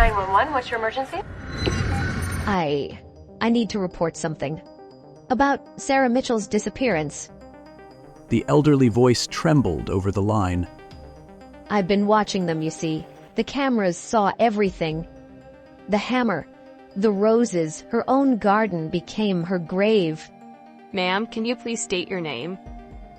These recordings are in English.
911, what's your emergency? I need to report something. About Sarah Mitchell's disappearance. The elderly voice trembled over the line. I've been watching them, you see. The cameras saw everything. The hammer, the roses, her own garden became her grave. Ma'am, can you please state your name?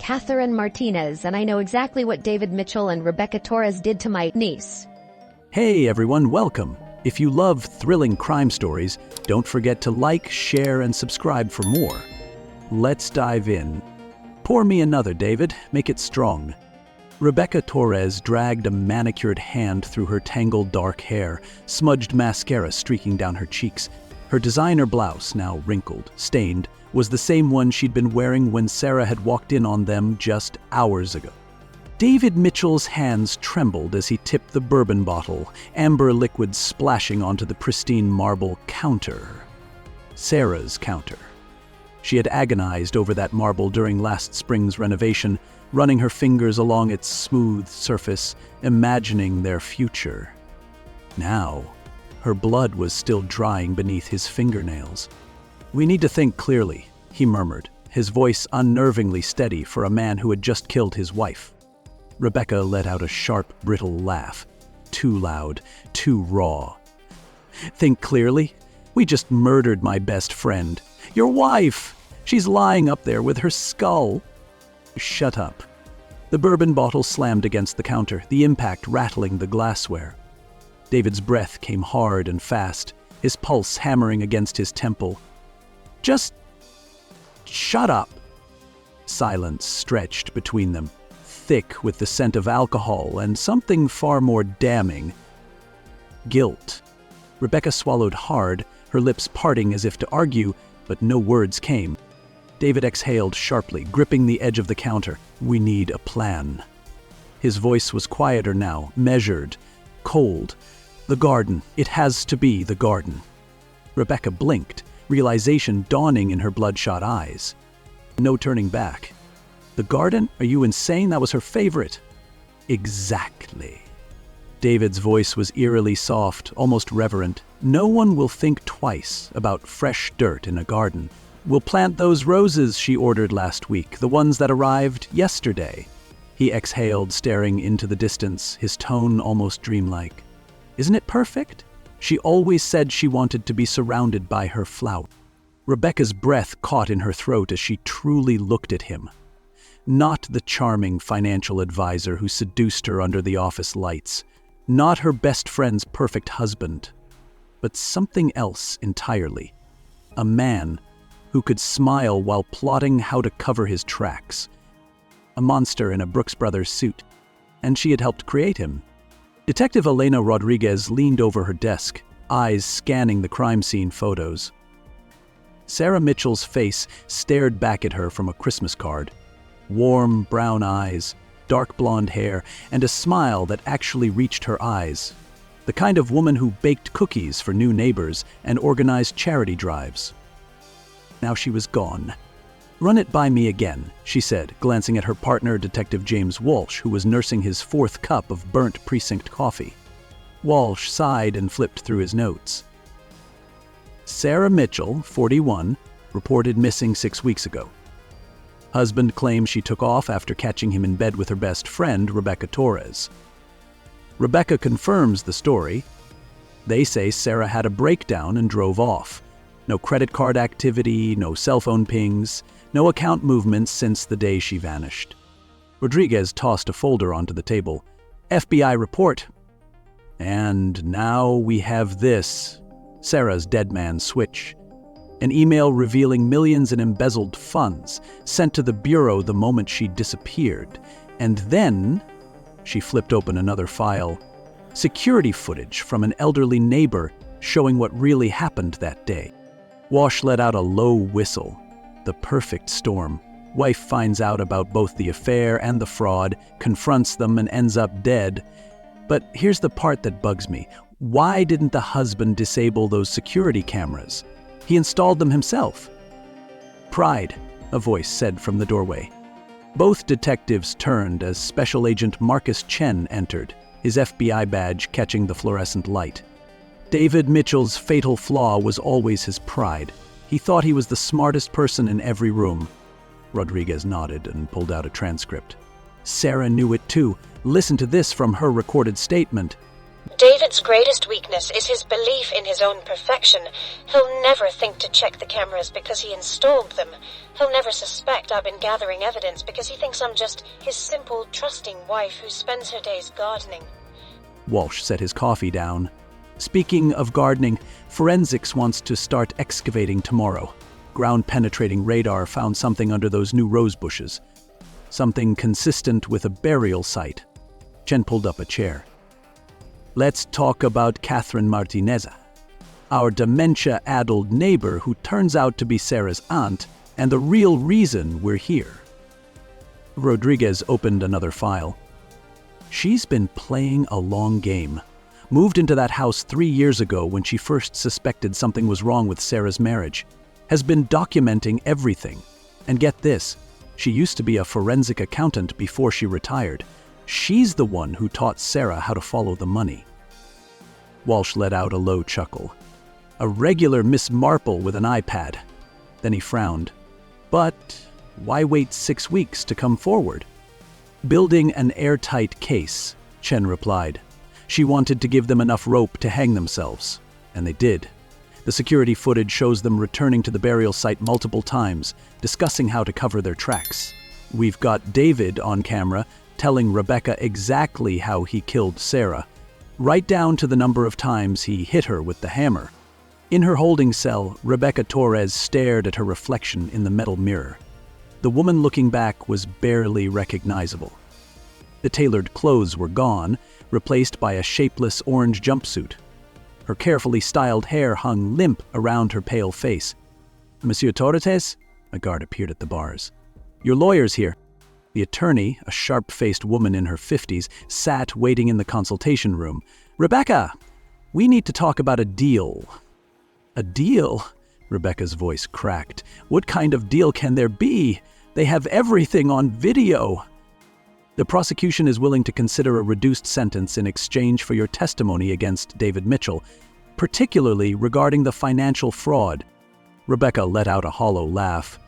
Catherine Martinez, and I know exactly what David Mitchell and Rebecca Torres did to my niece. Hey everyone, welcome. If you love thrilling crime stories, don't forget to like, share, and subscribe for more. Let's dive in. Pour me another, David. Make it strong. Rebecca Torres dragged a manicured hand through her tangled dark hair, smudged mascara streaking down her cheeks. Her designer blouse, now wrinkled, stained, was the same one she'd been wearing when Sarah had walked in on them just hours ago. David Mitchell's hands trembled as he tipped the bourbon bottle, amber liquid splashing onto the pristine marble counter. Sarah's counter. She had agonized over that marble during last spring's renovation, running her fingers along its smooth surface, imagining their future. Now, her blood was still drying beneath his fingernails. "We need to think clearly," he murmured, his voice unnervingly steady for a man who had just killed his wife. Rebecca let out a sharp, brittle laugh. Too loud, too raw. "Think clearly? We just murdered my best friend. Your wife! She's lying up there with her skull." "Shut up." The bourbon bottle slammed against the counter, the impact rattling the glassware. David's breath came hard and fast, his pulse hammering against his temple. "Just shut up." Silence stretched between them, thick with the scent of alcohol and something far more damning. Guilt. Rebecca swallowed hard, her lips parting as if to argue, but no words came. David exhaled sharply, gripping the edge of the counter. "We need a plan." His voice was quieter now, measured, cold. "The garden. It has to be the garden." Rebecca blinked, realization dawning in her bloodshot eyes. No turning back. "The garden? Are you insane? That was her favorite." "Exactly." David's voice was eerily soft, almost reverent. "No one will think twice about fresh dirt in a garden. We'll plant those roses she ordered last week, the ones that arrived yesterday." He exhaled, staring into the distance, his tone almost dreamlike. "Isn't it perfect? She always said she wanted to be surrounded by her flower." Rebecca's breath caught in her throat as she truly looked at him. Not the charming financial advisor who seduced her under the office lights. Not her best friend's perfect husband. But something else entirely. A man who could smile while plotting how to cover his tracks. A monster in a Brooks Brothers suit. And she had helped create him. Detective Elena Rodriguez leaned over her desk, eyes scanning the crime scene photos. Sarah Mitchell's face stared back at her from a Christmas card. Warm brown eyes, dark blonde hair, and a smile that actually reached her eyes. The kind of woman who baked cookies for new neighbors and organized charity drives. Now she was gone. "Run it by me again," she said, glancing at her partner, Detective James Walsh, who was nursing his fourth cup of burnt precinct coffee. Walsh sighed and flipped through his notes. Sarah Mitchell, 41, reported missing 6 weeks ago. Husband claims she took off after catching him in bed with her best friend, Rebecca Torres. Rebecca confirms the story. They say Sarah had a breakdown and drove off. No credit card activity, no cell phone pings, no account movements since the day she vanished. Rodriguez tossed a folder onto the table. "FBI report." And now we have this. Sarah's dead man switch. An email revealing millions in embezzled funds, sent to the bureau the moment she disappeared. And then, she flipped open another file. Security footage from an elderly neighbor showing what really happened that day. Walsh let out a low whistle. The perfect storm. Wife finds out about both the affair and the fraud, confronts them, and ends up dead. But here's the part that bugs me. Why didn't the husband disable those security cameras? He installed them himself. "Pride," a voice said from the doorway. Both detectives turned as Special Agent Marcus Chen entered, his FBI badge catching the fluorescent light. David Mitchell's fatal flaw was always his pride. He thought he was the smartest person in every room. Rodriguez nodded and pulled out a transcript. Sarah knew it too. Listen to this from her recorded statement. David's greatest weakness is his belief in his own perfection. He'll never think to check the cameras because he installed them. He'll never suspect I've been gathering evidence because he thinks I'm just his simple, trusting wife who spends her days gardening. Walsh set his coffee down. Speaking of gardening, forensics wants to start excavating tomorrow. Ground-penetrating radar found something under those new rose bushes. Something consistent with a burial site. Chen pulled up a chair. Let's talk about Catherine Martinez, our dementia-addled neighbor who turns out to be Sarah's aunt and the real reason we're here. Rodriguez opened another file. She's been playing a long game. Moved into that house 3 years ago when she first suspected something was wrong with Sarah's marriage. Has been documenting everything. And get this, she used to be a forensic accountant before she retired. She's the one who taught Sarah how to follow the money. Walsh let out a low chuckle. A regular Miss Marple with an iPad. Then he frowned. But why wait 6 weeks to come forward? Building an airtight case, Chen replied. She wanted to give them enough rope to hang themselves. And they did. The security footage shows them returning to the burial site multiple times, discussing how to cover their tracks. We've got David on camera telling Rebecca exactly how he killed Sarah, right down to the number of times he hit her with the hammer. In her holding cell, Rebecca Torres stared at her reflection in the metal mirror. The woman looking back was barely recognizable. The tailored clothes were gone, replaced by a shapeless orange jumpsuit. Her carefully styled hair hung limp around her pale face. Monsieur Torres? A guard appeared at the bars. Your lawyer's here. The attorney, a sharp-faced woman in her 50s, sat waiting in the consultation room. Rebecca, we need to talk about a deal. A deal? Rebecca's voice cracked. What kind of deal can there be? They have everything on video. The prosecution is willing to consider a reduced sentence in exchange for your testimony against David Mitchell, particularly regarding the financial fraud. Rebecca let out a hollow laugh.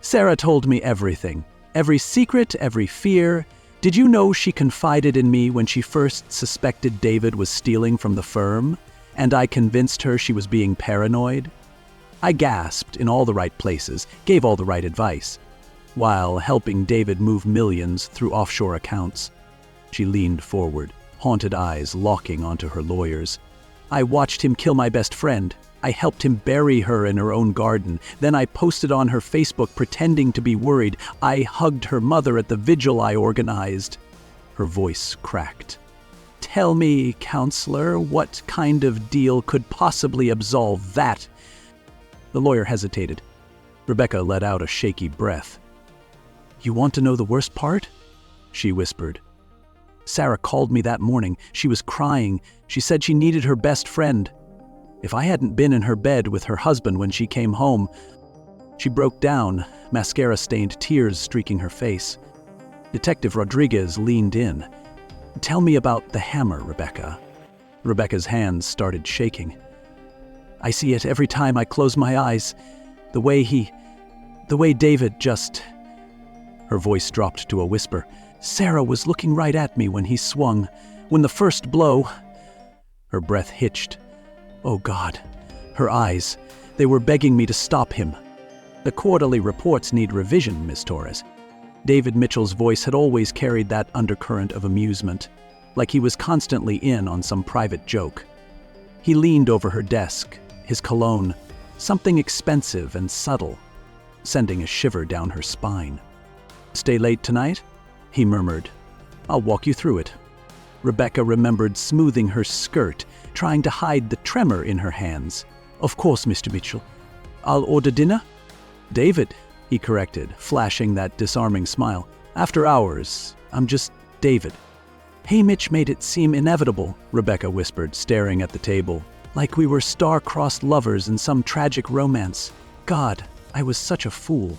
Sarah told me everything. Every secret, every fear. Did you know she confided in me when she first suspected David was stealing from the firm, and I convinced her she was being paranoid? I gasped in all the right places, gave all the right advice, while helping David move millions through offshore accounts. She leaned forward, haunted eyes locking onto her lawyers. I watched him kill my best friend. I helped him bury her in her own garden. Then I posted on her Facebook pretending to be worried. I hugged her mother at the vigil I organized. Her voice cracked. Tell me, counselor, what kind of deal could possibly absolve that? The lawyer hesitated. Rebecca let out a shaky breath. You want to know the worst part? She whispered. Sarah called me that morning. She was crying. She said she needed her best friend. If I hadn't been in her bed with her husband when she came home, she broke down, mascara-stained tears streaking her face. Detective Rodriguez leaned in. Tell me about the hammer, Rebecca. Rebecca's hands started shaking. I see it every time I close my eyes. The way David just... Her voice dropped to a whisper. Sarah was looking right at me when he swung. When the first blow... Her breath hitched. Oh God. Her eyes. They were begging me to stop him. The quarterly reports need revision, Miss Torres. David Mitchell's voice had always carried that undercurrent of amusement, like he was constantly in on some private joke. He leaned over her desk, his cologne, something expensive and subtle, sending a shiver down her spine. Stay late tonight? He murmured. I'll walk you through it. Rebecca remembered smoothing her skirt, trying to hide the tremor in her hands. Of course, Mr. Mitchell. I'll order dinner? David, he corrected, flashing that disarming smile. After hours, I'm just David. Hey, Mitch made it seem inevitable, Rebecca whispered, staring at the table, like we were star-crossed lovers in some tragic romance. God, I was such a fool.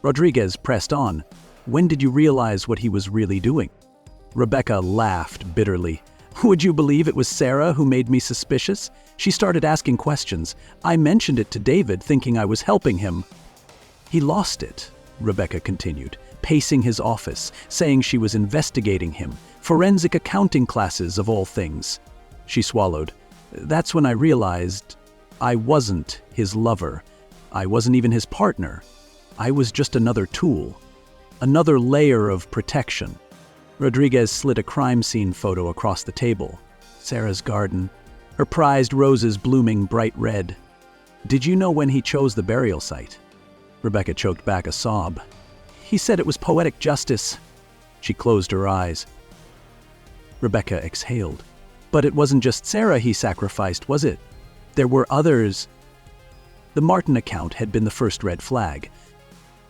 Rodriguez pressed on. When did you realize what he was really doing? Rebecca laughed bitterly. Would you believe it was Sarah who made me suspicious? She started asking questions. I mentioned it to David, thinking I was helping him. He lost it, Rebecca continued, pacing his office, saying she was investigating him. Forensic accounting classes, of all things. She swallowed. That's when I realized I wasn't his lover. I wasn't even his partner. I was just another tool. Another layer of protection. Rodriguez slid a crime scene photo across the table. Sarah's garden. Her prized roses blooming bright red. Did you know when he chose the burial site? Rebecca choked back a sob. He said it was poetic justice. She closed her eyes. Rebecca exhaled. But it wasn't just Sarah he sacrificed, was it? There were others. The Martin account had been the first red flag.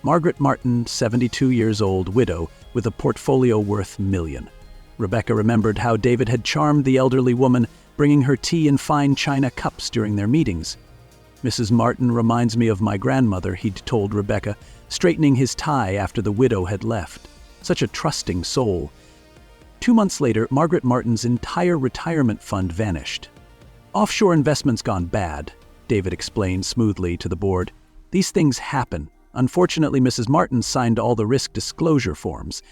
Margaret Martin, 72 years old, widow, with a portfolio worth $1 million. Rebecca remembered how David had charmed the elderly woman, bringing her tea in fine china cups during their meetings. Mrs. Martin reminds me of my grandmother, he'd told Rebecca, straightening his tie after the widow had left. Such a trusting soul. 2 months later, Margaret Martin's entire retirement fund vanished. Offshore investments gone bad, David explained smoothly to the board. These things happen. Unfortunately, Mrs. Martin signed all the risk disclosure forms.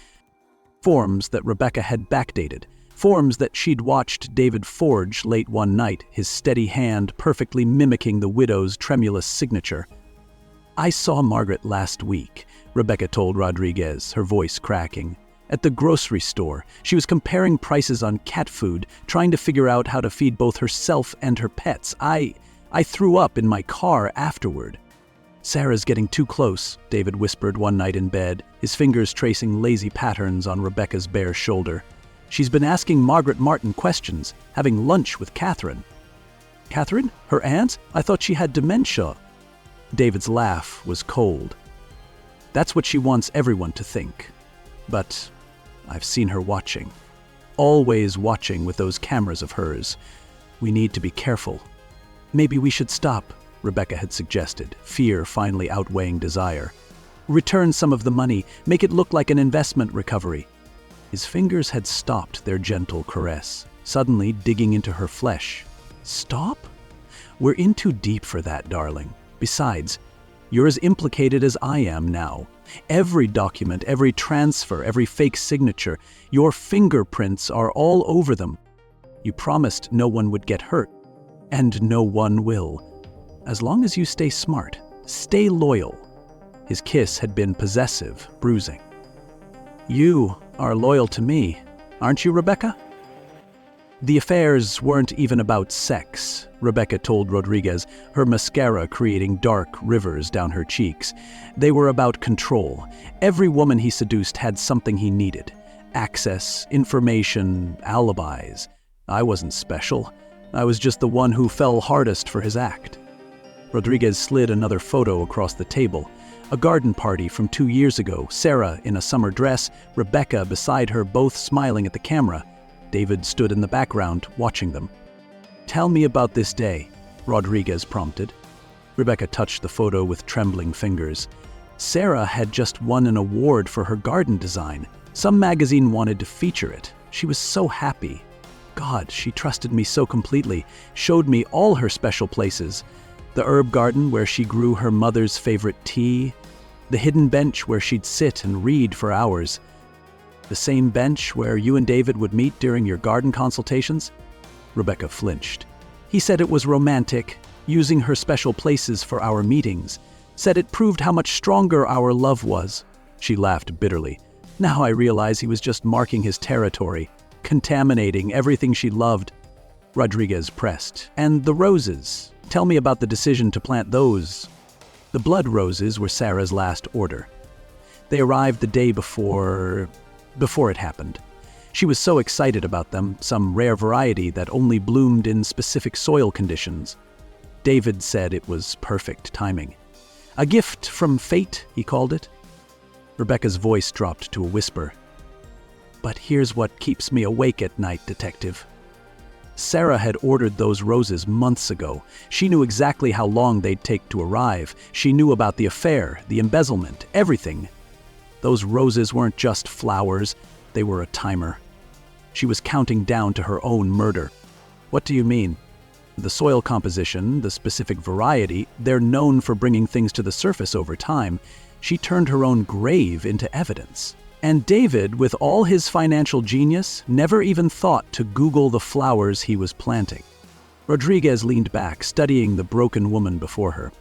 Forms that Rebecca had backdated. Forms that she'd watched David forge late one night, his steady hand perfectly mimicking the widow's tremulous signature. I saw Margaret last week, Rebecca told Rodriguez, her voice cracking. At the grocery store, she was comparing prices on cat food, trying to figure out how to feed both herself and her pets. I threw up in my car afterward. Sarah's getting too close, David whispered one night in bed, his fingers tracing lazy patterns on Rebecca's bare shoulder. She's been asking Margaret Martin questions, having lunch with Catherine. Catherine? Her aunt? I thought she had dementia. David's laugh was cold. That's what she wants everyone to think. But I've seen her watching. Always watching with those cameras of hers. We need to be careful. Maybe we should stop, Rebecca had suggested, fear finally outweighing desire. Return some of the money, make it look like an investment recovery. His fingers had stopped their gentle caress, suddenly digging into her flesh. Stop? We're in too deep for that, darling. Besides, you're as implicated as I am now. Every document, every transfer, every fake signature, your fingerprints are all over them. You promised no one would get hurt, and no one will. As long as you stay smart, stay loyal. His kiss had been possessive, bruising. You are loyal to me, aren't you, Rebecca? The affairs weren't even about sex, Rebecca told Rodriguez, her mascara creating dark rivers down her cheeks. They were about control. Every woman he seduced had something he needed. Access, information, alibis. I wasn't special. I was just the one who fell hardest for his act. Rodriguez slid another photo across the table. A garden party from 2 years ago, Sarah in a summer dress, Rebecca beside her, both smiling at the camera. David stood in the background, watching them. Tell me about this day, Rodriguez prompted. Rebecca touched the photo with trembling fingers. Sarah had just won an award for her garden design. Some magazine wanted to feature it. She was so happy. God, she trusted me so completely, showed me all her special places. The herb garden where she grew her mother's favorite tea, the hidden bench where she'd sit and read for hours, the same bench where you and David would meet during your garden consultations. Rebecca flinched. He said it was romantic, using her special places for our meetings, said it proved how much stronger our love was. She laughed bitterly. Now I realize he was just marking his territory, contaminating everything she loved. Rodriguez pressed. And the roses? Tell me about the decision to plant those. The blood roses were Sarah's last order. They arrived the day before it happened. She was so excited about them, some rare variety that only bloomed in specific soil conditions. David said it was perfect timing. A gift from fate, he called it. Rebecca's voice dropped to a whisper. But here's what keeps me awake at night, Detective. Sarah had ordered those roses months ago. She knew exactly how long they'd take to arrive. She knew about the affair, the embezzlement, everything. Those roses weren't just flowers, they were a timer. She was counting down to her own murder. What do you mean? The soil composition, the specific variety, they're known for bringing things to the surface over time. She turned her own grave into evidence. And David, with all his financial genius, never even thought to Google the flowers he was planting. Rodriguez leaned back, studying the broken woman before her.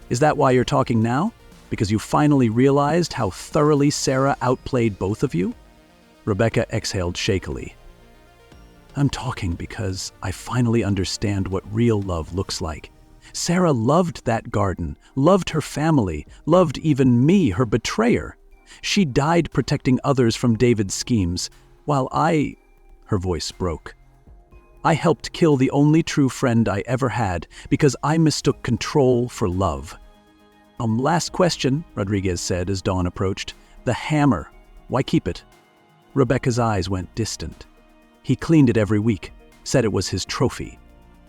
Is that why you're talking now? Because you finally realized how thoroughly Sarah outplayed both of you? Rebecca exhaled shakily. I'm talking because I finally understand what real love looks like. Sarah loved that garden, loved her family, loved even me, her betrayer. She died protecting others from David's schemes, while her voice broke. I helped kill the only true friend I ever had because I mistook control for love. Last question, Rodriguez said as dawn approached. The hammer. Why keep it? Rebecca's eyes went distant. He cleaned it every week, said it was his trophy.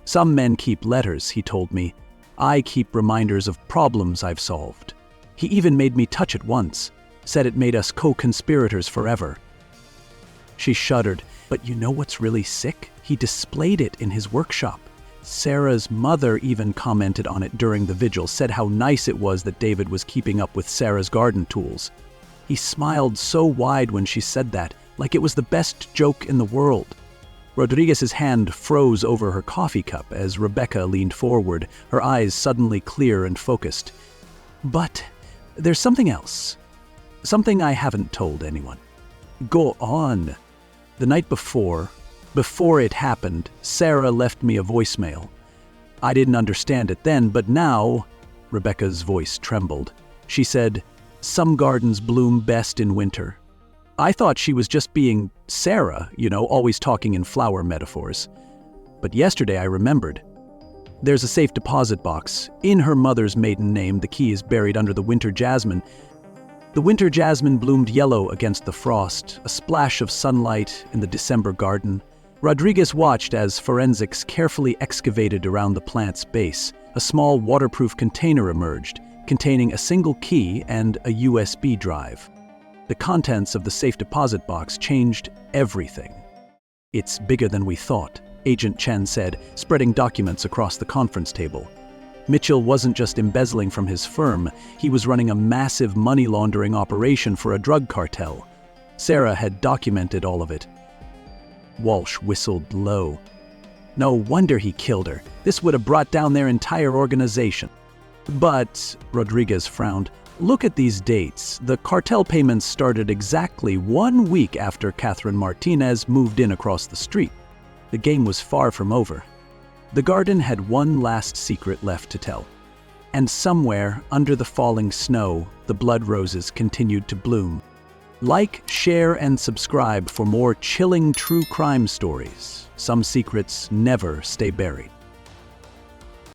Some men keep letters, he told me. I keep reminders of problems I've solved. He even made me touch it once, said it made us co-conspirators forever. She shuddered. But you know what's really sick? He displayed it in his workshop. Sarah's mother even commented on it during the vigil, said how nice it was that David was keeping up with Sarah's garden tools. He smiled so wide when she said that, like it was the best joke in the world. Rodriguez's hand froze over her coffee cup as Rebecca leaned forward, her eyes suddenly clear and focused. But there's something else. Something I haven't told anyone. Go on. The night before it happened, Sarah left me a voicemail. I didn't understand it then, but now, Rebecca's voice trembled. She said, some gardens bloom best in winter. I thought she was just being Sarah, always talking in flower metaphors. But yesterday I remembered. There's a safe deposit box. In her mother's maiden name, the key is buried under the winter jasmine. The winter jasmine bloomed yellow against the frost, a splash of sunlight in the December garden. Rodriguez watched as forensics carefully excavated around the plant's base. A small waterproof container emerged, containing a single key and a USB drive. The contents of the safe deposit box changed everything. It's bigger than we thought, Agent Chen said, spreading documents across the conference table. Mitchell wasn't just embezzling from his firm, he was running a massive money laundering operation for a drug cartel. Sarah had documented all of it. Walsh whistled low. No wonder he killed her. This would have brought down their entire organization. But, Rodriguez frowned, look at these dates. The cartel payments started exactly 1 week after Catherine Martinez moved in across the street. The game was far from over. The garden had one last secret left to tell. And somewhere, under the falling snow, the blood roses continued to bloom. Like, share, and subscribe for more chilling true crime stories. Some secrets never stay buried.